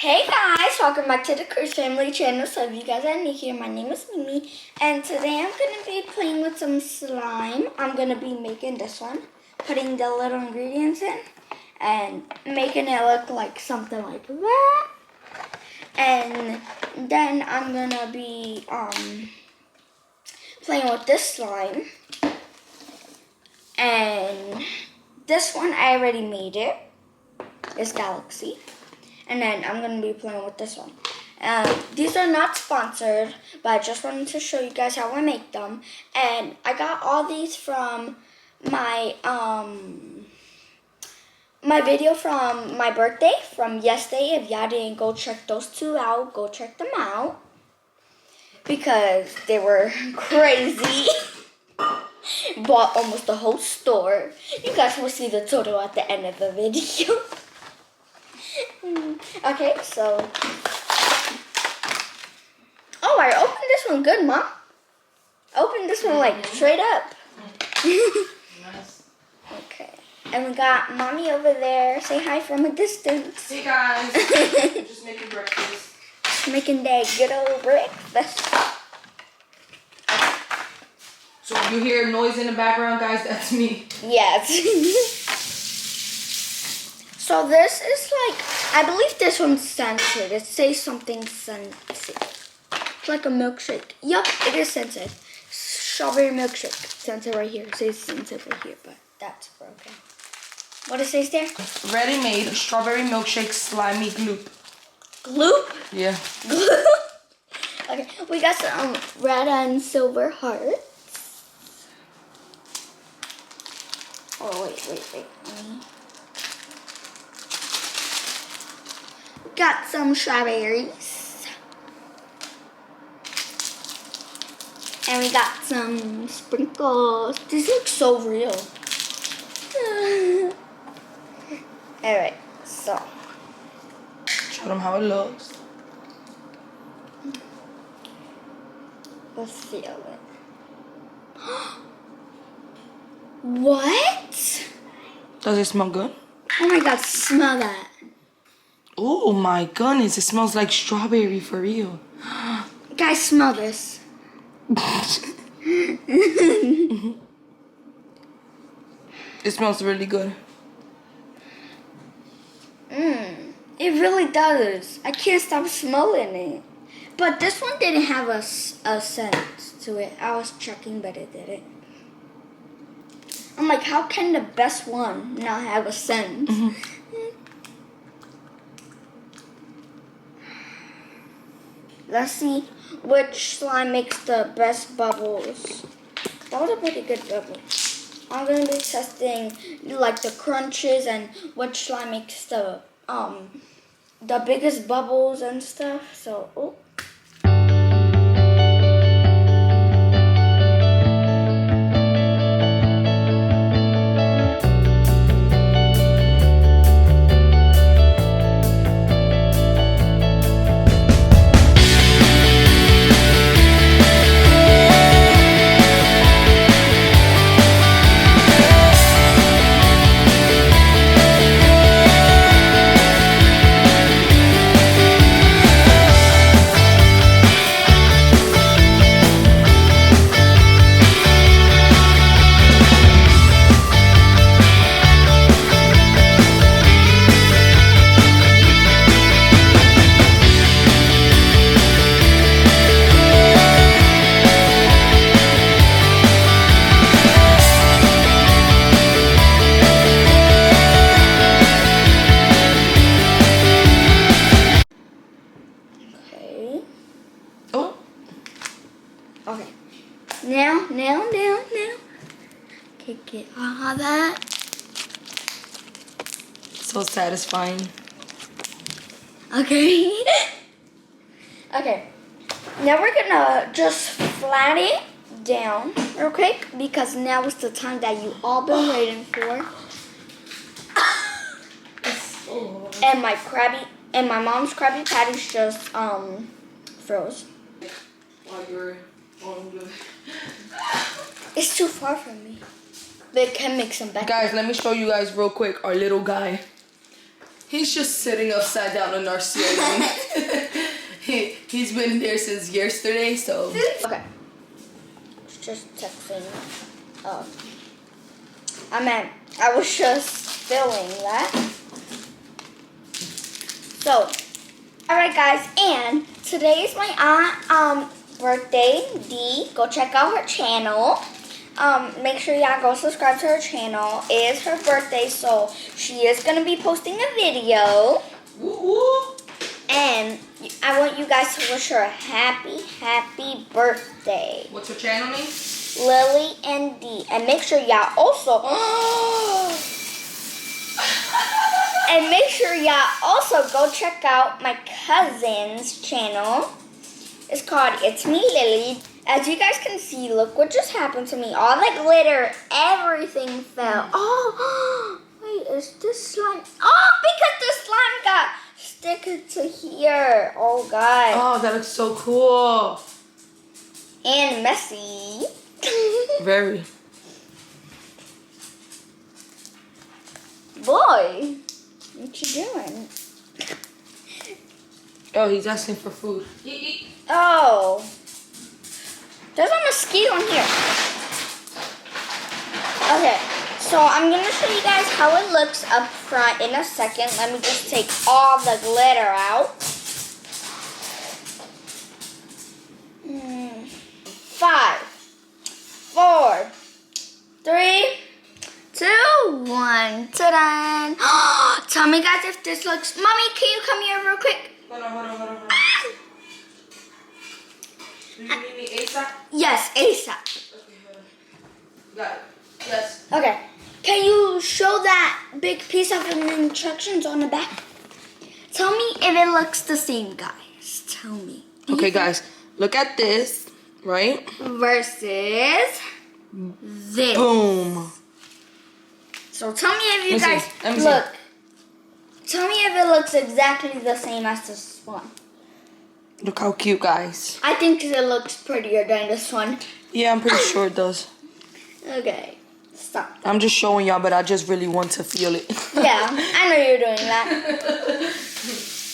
Hey guys, welcome back to the Curse Family channel. So if you guys are new here, my name is Mimi, and today I'm going to be playing with some slime. I'm going to be making this one, putting the little ingredients in, and making it look like something like that. And then I'm going to be playing with this slime. And this one, I already made it. It's Galaxy. And then I'm going to be playing with this one. These are not sponsored, but I just wanted to show you guys how I make them. And I got all these from my my video from my birthday from yesterday. If y'all didn't go check those two out, go check them out. Because they were crazy. Bought almost the whole store. You guys will see the total at the end of the video. Okay, so. Oh, I opened this one good, Mom. Opened this one like straight up. Nice. Okay. And we got Mommy over there. Say hi from a distance. Hey guys, just making breakfast. Making that good old breakfast. So if you hear noise in the background, guys, that's me. Yes. So this is like, I believe this one's censored. It says something censored. It's like a milkshake. Yup, it is censored. Strawberry milkshake. Censored right here. It says censored right here, but that's broken. What it says there? Ready-made strawberry milkshake slimy gloop. Gloop? Yeah. Gloop. Okay, we got some red and silver hearts. Oh, wait. Got some strawberries. And we got some sprinkles. This looks so real. Alright, so. Show them how it looks. Let's feel it. What? Does it smell good? Oh my god, smell that. Oh my goodness, it smells like strawberry for real. Guys, smell this. It smells really good. It really does. I can't stop smelling it. But this one didn't have a scent to it. I was checking, but it didn't. I'm like, how can the best one not have a scent? Let's see which slime makes the best bubbles. That was a pretty good bubble. I'm gonna be testing like the crunches and which slime makes the biggest bubbles and stuff. So, oh. Okay. Now. Okay, get all that. So satisfying. Okay. Okay. Now we're gonna just flat it down real quick because now is the time that you all been waiting for. And my mom's Krabby Patties just froze. While you're on the... It's too far from me. They can make some better. Guys, let me show you guys real quick our little guy. He's just sitting upside down in our ceiling. He's been there since yesterday, so. Okay. Just texting. Oh. I was just filling that. So, alright guys, and today is my aunt birthday, Dee. Go check out her channel. Make sure y'all go subscribe to her channel. It is her birthday, so she is gonna be posting a video. Woo-woo. And I want you guys to wish her a happy birthday. What's her channel name? Lily and Dee. And make sure y'all also go check out my cousin's channel. It's called It's Me Lily. As you guys can see, look what just happened to me. All the glitter, everything fell. Oh, wait, is this slime? Oh, because the slime got stick to here. Oh God. Oh, that looks so cool. And messy. Very. Boy, what you doing? Oh, he's asking for food. Oh, there's a mosquito in here. Okay, so I'm gonna show you guys how it looks up front in a second. Let me just take all the glitter out. 5, 4, 3, 2, 1. Ta-da! Tell me guys if this looks... Mommy, can you come here real quick? Hold on. Do you need me ASAP? Yes, ASAP. Okay, hold on. Got it. Yes. Okay. Can you show that big piece of instructions on the back? Tell me if it looks the same, guys. Tell me. Okay, guys. Look at this, right? Versus this. Boom. So tell me if you Let me guys see. Let me look. Tell me if it looks exactly the same as this one. Look how cute, guys. I think it looks prettier than this one. Yeah, I'm pretty sure it does. Okay. Stop. I'm just showing y'all, but I just really want to feel it. Yeah, I know you're doing that.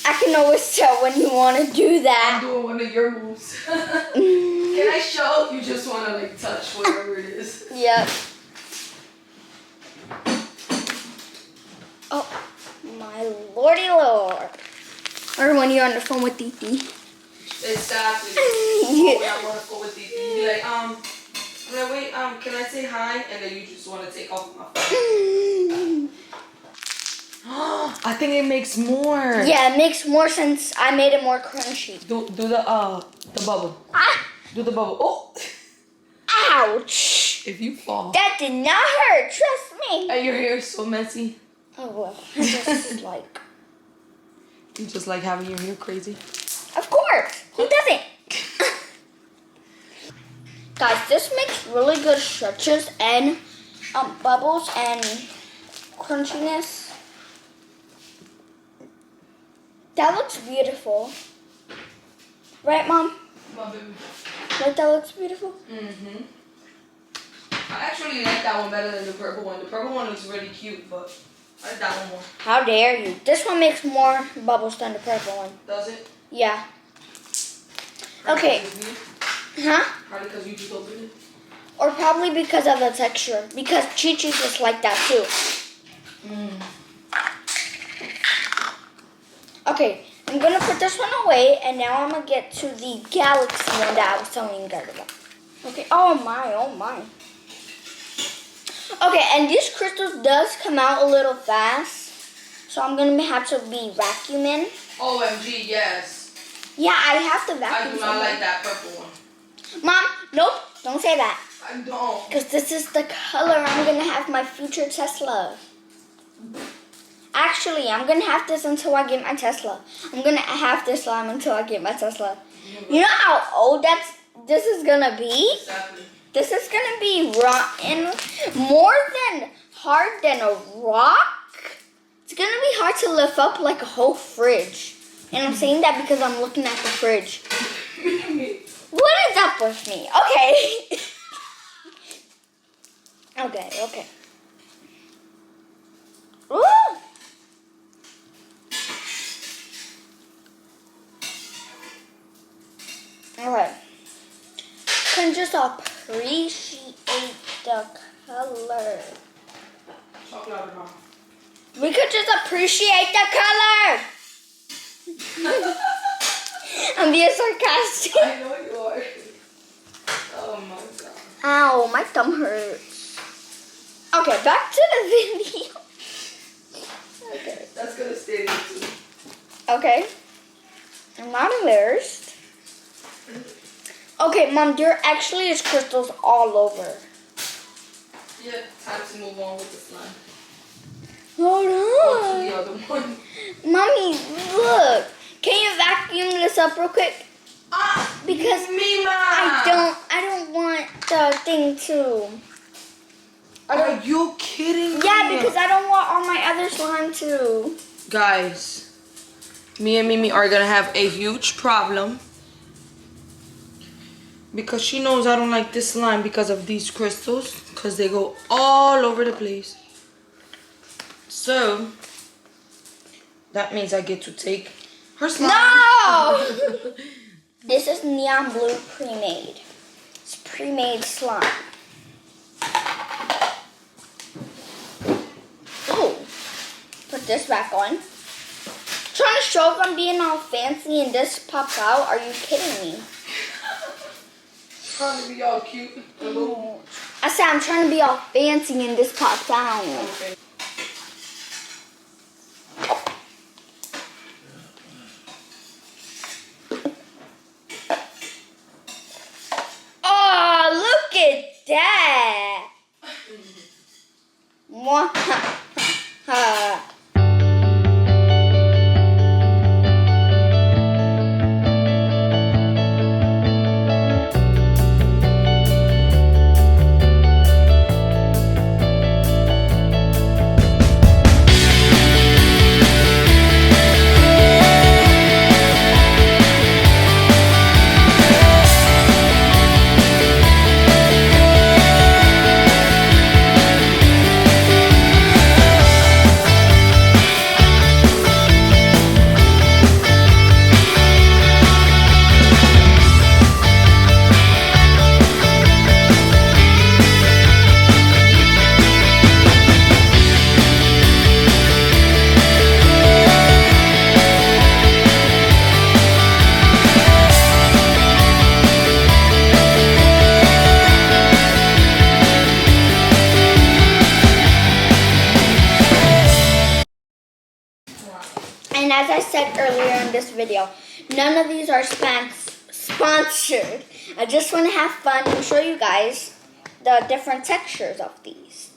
I can always tell when you want to do I'm that. doing one of your moves. Can I show? You just want to like touch whatever it is. Yep. Oh, my lordy lord. Or when you're on the phone with Titi. Exactly. Oh, yeah, I'm on the phone with you. You be like, wait, can I say hi? And then you just want to take off my phone. I think it makes more. Yeah, it makes more sense. I made it more crunchy. Do the bubble. Ah! Do the bubble. Oh! Ouch! If you fall. That did not hurt, trust me. And your hair is so messy. Oh well, I just like... You just like having your hair crazy. Of course, who doesn't? Guys, this makes really good stretches and bubbles and crunchiness. That looks beautiful. Right, Mom? My baby. Right, that looks beautiful? Mm-hmm. I actually like that one better than the purple one. The purple one looks really cute, but I like that one more. How dare you? This one makes more bubbles than the purple one. Does it? Yeah. Okay. Huh? Probably because you just opened it. Or probably because of the texture. Because Chi-Chi's just like that too. Okay, I'm gonna put this one away, and now I'm gonna get to the galaxy one that I was telling you guys about. Okay, oh my. Okay, and these crystals does come out a little fast, so I'm gonna have to be vacuuming. OMG, yes. Yeah, I have to I vacuum. do not like that purple one. Mom, nope, don't say that. I don't. Because this is the color I'm gonna have my future Tesla. Actually, I'm gonna have this until I get my Tesla. I'm gonna have this slime until I get my Tesla. You know how old this is gonna be? Exactly. This is gonna be rotten, more than hard than a rock. It's gonna be hard to lift up like a whole fridge. And I'm saying that because I'm looking at the fridge. What is up with me? Okay. Okay. Ooh. Okay. Can just appreciate the color. Talk louder, Mom. We could just appreciate the color. I'm being sarcastic. I know you are. Oh my god. Ow, my thumb hurts. Okay, back to the video. Okay. That's gonna stay there too. Okay. I'm not embarrassed. Okay, Mom, there actually is crystals all over. Yeah, time to move on with the slime. Hold Go to on. the other one. Mommy, look. Can you vacuum this up real quick? Because Mima! I don't want the thing to. Are you kidding me? Yeah, because I don't want all my other slime to. Guys, me and Mimi are gonna have a huge problem because she knows I don't like this slime because of these crystals, because they go all over the place. So that means I get to take her slime. No! This is neon blue pre-made. It's pre-made slime. Oh, put this back on. Trying to show if I'm being all fancy and this pops out. Are you kidding me? Trying to be all cute. I said I'm trying to be all fancy and this pops out. Okay. Oh, look at that. Mwah. And as I said earlier in this video, none of these are sponsored. I just want to have fun and show you guys the different textures of these.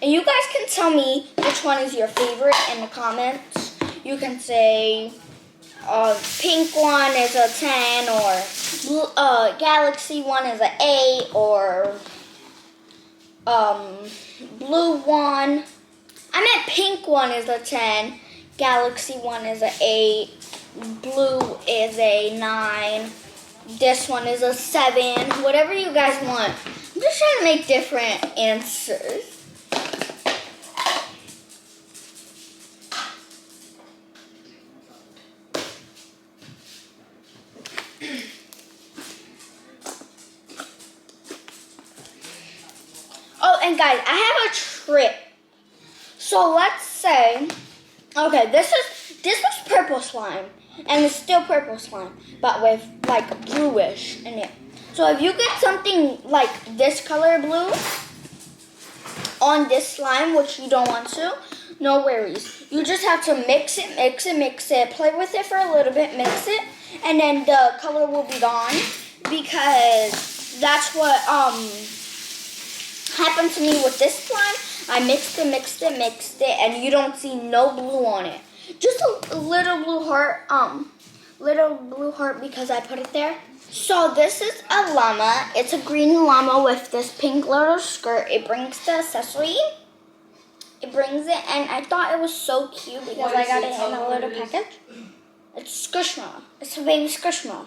And you guys can tell me which one is your favorite in the comments. You can say pink one is a 10, or galaxy one is an 8, or blue one. I meant pink one is a 10. Galaxy one is an 8, blue is a 9, this one is a 7, whatever you guys want. I'm just trying to make different answers. Oh, and guys, I have a trick. So let's say, okay, this was purple slime, and it's still purple slime, but with like bluish in it. So if you get something like this color blue on this slime, which you don't want to, no worries. You just have to mix it, play with it for a little bit, mix it, and then the color will be gone, because that's what happened to me with this slime. I mixed it, and you don't see no blue on it. Just a little blue heart, because I put it there. So this is a llama. It's a green llama with this pink little skirt. It brings the accessory. It brings it, and I thought it was so cute because I got it in a little package. It's Squishmallow. It's a baby Squishmallow.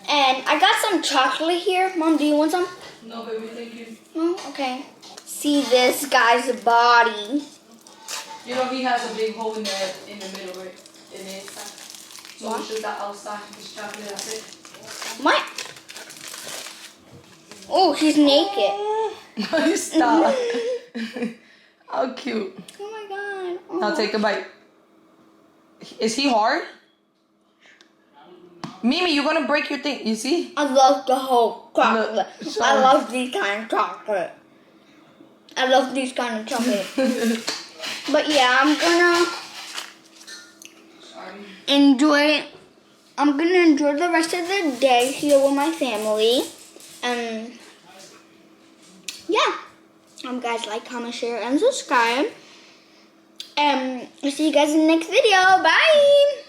And I got some chocolate here. Mom, do you want some? No, baby, thank you. No? Okay. See this guy's body. You know he has a big hole in the middle, right? In the inside. So What? it's just that outside, this chocolate, that's it. What? Oh, he's naked. Stop. How cute. Oh my god. Oh. Now take a bite. Is he hard? Mimi, you're gonna break your thing. You see? I love the whole chocolate. Look, show I him. love these kind of chocolate. I love these kind of chocolate. But yeah, I'm gonna enjoy. I'm gonna enjoy the rest of the day here with my family. Yeah. Guys, like, comment, share, and subscribe. I'll see you guys in the next video. Bye.